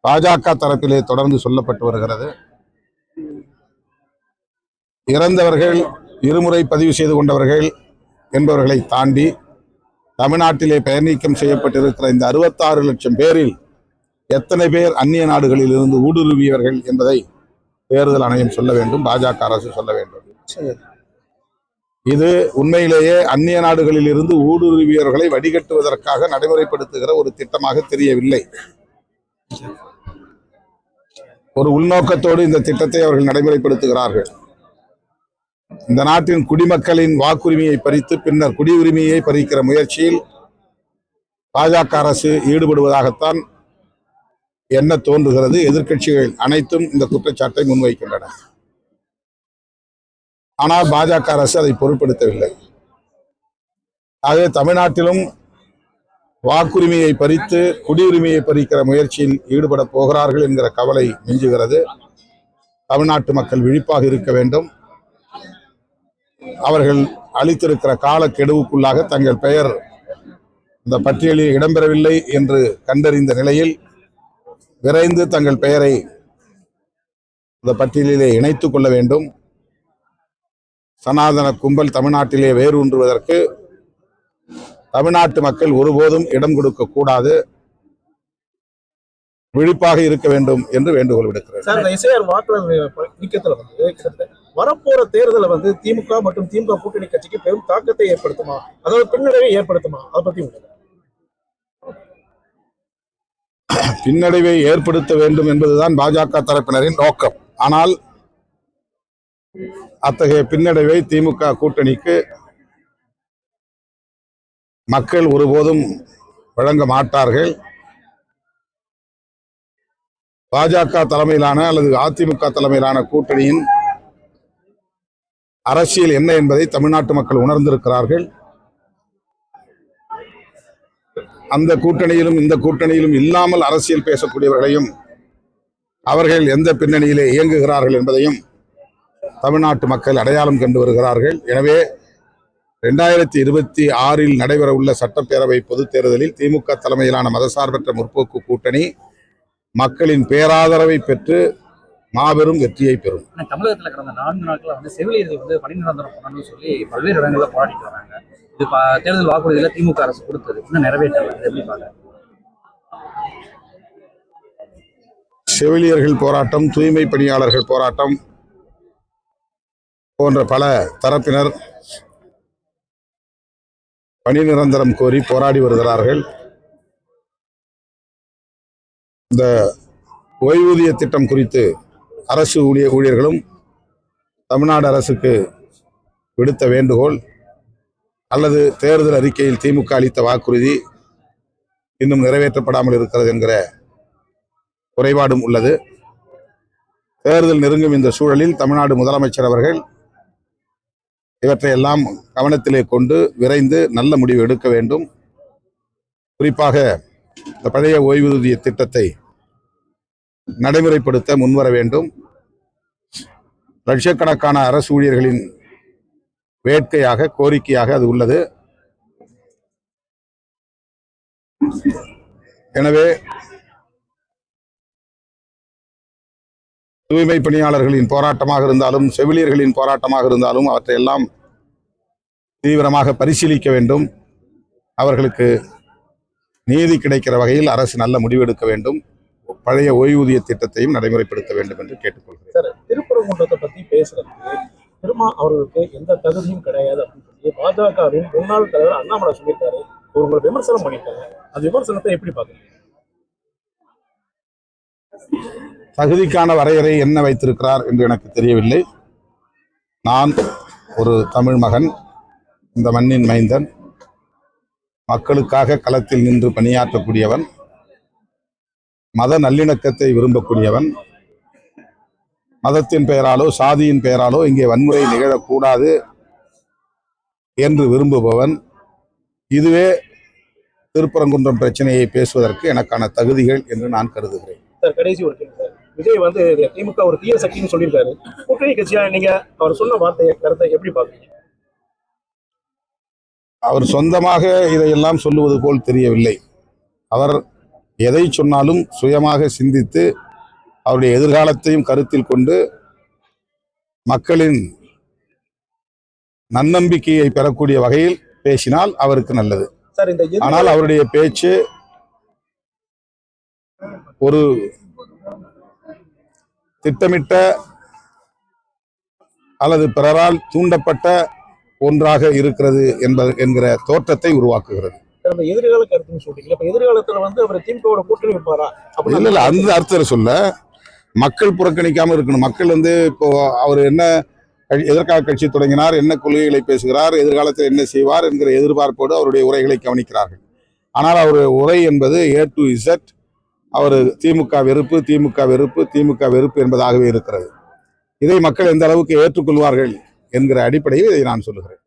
பாஜக தரப்பிலே தொடர்ந்து சொல்லப்பட்டு வருகிறது. இறந்தவர்கள் இருமுறை பதிவு செய்து கொண்டவர்கள் என்பவர்களை தாண்டி தமிழ்நாட்டிலே பெயர் நீக்கம் செய்யப்பட்டிருக்கிற இந்த 66 லட்சம் பேரில் எத்தனை பேர் அந்நிய நாடுகளில் இருந்து ஊடுருவியவர்கள் என்பதை தேர்தல் ஆணையம் சொல்ல வேண்டும், பாஜக அரசு சொல்ல வேண்டும். இது உண்மையிலேயே அந்நிய நாடுகளில் இருந்து ஊடுருவியவர்களை வடிகட்டுவதற்காக நடைமுறைப்படுத்துகிற ஒரு திட்டமாக தெரியவில்லை. ஒரு உள்நோக்கத்தோடு இந்த திட்டத்தை அவர்கள் நடைமுறைப்படுத்துகிறார்கள். இந்த நாட்டின் குடிமக்களின் வாக்குரிமையை பறித்து பின்னர் குடியுரிமையை பறிக்கிற முயற்சியில் பாஜக அரசு ஈடுபடுவதாகத்தான் என்ன தோன்றுகிறது. எதிர்க்கட்சிகள் அனைத்தும் இந்த குற்றச்சாட்டை முன்வைக்கின்றன. ஆனால் பாஜக அரசு அதை பொருட்படுத்தவில்லை. ஆகவே தமிழ்நாட்டிலும் வாக்குரிமையை பறித்து குடியுரிமையை பறிக்கிற முயற்சியில் ஈடுபட போகிறார்கள் என்கிற கவலை மிஞ்சுகிறது. தமிழ்நாட்டு மக்கள் விழிப்பாக இருக்க வேண்டும். அவர்கள் அளித்திருக்கிற காலக்கெடுவுக்குள்ளாக தங்கள் பெயர் இந்த பட்டியலில் இடம்பெறவில்லை என்று கண்டறிந்த நிலையில் விரைந்து தங்கள் பெயரை இந்த பட்டியலிலே இணைத்துக் கொள்ள வேண்டும். சனாதன கும்பல் தமிழ்நாட்டிலே வேரூன்றுவதற்கு தமிழ்நாட்டு மக்கள் ஒருபோதும் இடம் கொடுக்க கூடாது, விழிப்பாக இருக்க வேண்டும் என்று வேண்டுகோள் விடுக்கிறேன். வரப்போற தேர்தலை திமுக மற்றும் திமுக கூட்டணி கட்சிக்கு பெரும் தாக்கத்தை ஏற்படுத்துமா, அதாவது பின்னடைவை ஏற்படுத்துமா? அதை பத்தி பின்னடைவை ஏற்படுத்த வேண்டும் என்பதுதான் பாஜக தரப்பினரின் நோக்கம். ஆனால் அத்தகைய பின்னடைவை திமுக கூட்டணிக்கு மக்கள் ஒருபோதும் வழங்க மாட்டார்கள். பாஜக தலைமையிலான அல்லது அதிமுக தலைமையிலான கூட்டணியின் அரசியல் என்ன என்பதை தமிழ்நாட்டு மக்கள் உணர்ந்திருக்கிறார்கள். அந்த கூட்டணியிலும் இந்த கூட்டணியிலும் இல்லாமல் அரசியல் பேசக்கூடியவர்களையும் அவர்கள் எந்த பின்னணியிலே இயங்குகிறார்கள் என்பதையும் தமிழ்நாட்டு மக்கள் அடையாளம் கண்டு வருகிறார்கள். எனவே 2026 நடைபெற உள்ள சட்டப்பேரவை பொதுத் தேர்தலில் திமுக தலைமையிலான மதசார்பற்ற முற்போக்கு கூட்டணி மக்களின் பேராதரவை பெற்று மாபெரும் வெற்றியை பெறும். தமிழகத்தில் கடந்த 4 நாட்கள் செவிலியர்கள் பணி நிரந்தரம் பண்ணணும்னு சொல்லி பல்வேறு இடங்களில் போராடிட்டு வராங்க. இது தேர்தல் வாக்குறுதியில் திமுக அரசு கொடுத்தது, இன்னும் நிறைவேற்றல. செவிலியர்கள் போராட்டம், தூய்மை பணியாளர்கள் போராட்டம் போன்ற பல தரப்பினர் பணி நிரந்தரம் கோரி போராடி வருகிறார்கள். இந்த ஓய்வூதிய திட்டம் குறித்து அரசு ஊழியர்களும் தமிழ்நாடு அரசுக்கு விடுத்த வேண்டுகோள் அல்லது தேர்தல் அறிக்கையில் திமுக அளித்த வாக்குறுதி இன்னும் நிறைவேற்றப்படாமல் இருக்கிறது என்கிற குறைபாடும் உள்ளது. தேர்தல் நெருங்கும் இந்த சூழலில் தமிழ்நாடு முதலமைச்சர் அவர்கள் இவற்றையெல்லாம் கவனத்திலே கொண்டு விரைந்து நல்ல முடிவு எடுக்க வேண்டும். குறிப்பாக இந்த பழைய ஓய்வூதிய திட்டத்தை நடைமுறைப்படுத்த முன்வர வேண்டும். லட்சக்கணக்கான அரசு ஊழியர்களின் வேட்கையாக, கோரிக்கையாக அது உள்ளது. எனவே தூய்மை பணியாளர்களின் போராட்டமாக இருந்தாலும் செவிலியர்களின் போராட்டமாக இருந்தாலும் அவற்றையெல்லாம் தீவிரமாக பரிசீலிக்க வேண்டும். அவர்களுக்கு நீதி கிடைக்கிற வகையில் அரசு நல்ல முடிவெடுக்க வேண்டும். பழைய ஓய்வூதிய திட்டத்தையும் நடைமுறைப்படுத்த வேண்டும் என்று கேட்டுக்கொள்கிறேன். திருப்பரங்குன்றத்தை பத்தி பேசுறதுக்கு திருமா அவர்களுக்கு எந்த தகுதியும் கிடையாது அப்படின்னு சொல்லி பாஜகவின் முன்னாள் தலைவர் அண்ணாமலை சொல்லியிருக்காரு. உங்களை விமர்சனம் பண்ணிட்டாங்க. அந்த விமர்சனத்தை எப்படி பாக்குறீங்க? தகுதிக்கான வரையறை என்ன வைத்திருக்கிறார் என்று எனக்கு தெரியவில்லை. நான் ஒரு தமிழ் மகன், இந்த மண்ணின் மைந்தன், மக்களுக்காக களத்தில் நின்று பணியாற்றக்கூடியவன், மத நல்லிணக்கத்தை விரும்பக்கூடியவன், மதத்தின் பெயராலோ சாதியின் பெயராலோ இங்கே வன்முறை நிகழக்கூடாது என்று விரும்புபவன். இதுவே திருப்பரங்குன்றம் பிரச்சனையை பேசுவதற்கு எனக்கான தகுதிகள் என்று நான் கருதுகிறேன். கடைசி ஒரு கேள்வி. விஜய் திமுக ஒரு தீய சக்தின்னு சொல்லியிருக்காரு. கூட்டணி கட்சியா நீங்க அவர் சொன்ன கருத்தை எப்படி பாக்குறீங்க? அவர் சொந்தமாக இதையெல்லாம் சொல்லுவது போல் தெரியவில்லை. அவர் எதை சொன்னாலும் சுயமாக சிந்தித்து அவருடைய எதிர்காலத்தையும் கருத்தில் கொண்டு மக்களின் நன்னம்பிக்கையை பெறக்கூடிய வகையில் பேசினால் அவருக்கு நல்லது. சார், இந்த ஆனால் அவருடைய பேச்சு ஒரு திட்டமிட்ட அல்லது பிறரால் தூண்டப்பட்ட ஒன்றாக இருக்கிறது என்கிற தோற்றத்தை உருவாக்குகிறது. எதிர்கால கருத்துன்னு சொல்றீங்க. இப்ப எதிர்காலத்துல அவர் திமுகவோட கூட்டணி வைப்பாரா? இல்ல அந்த அர்த்தம் சொல்ல, மக்கள் புறக்கணிக்காம இருக்கணும். மக்கள் இப்போ அவர் என்ன எதற்காக கட்சி தொடங்கினார், என்ன கொள்கைகளை பேசுகிறார், எதிர்காலத்தில் என்ன செய்வார் என்கிற எதிர்பார்ப்போடு அவருடைய உரைகளை கவனிக்கிறார்கள். ஆனால் அவருடைய உரை என்பது A to Z அவர் திமுக வெறுப்பு, திமுக வெறுப்பு, திமுக வெறுப்பு என்பதாகவே இருக்கிறது. இதை மக்கள் எந்த அளவுக்கு ஏற்றுக்கொள்வார்கள் என்கிற அடிப்படையில் இதை நான் சொல்லுகிறேன்.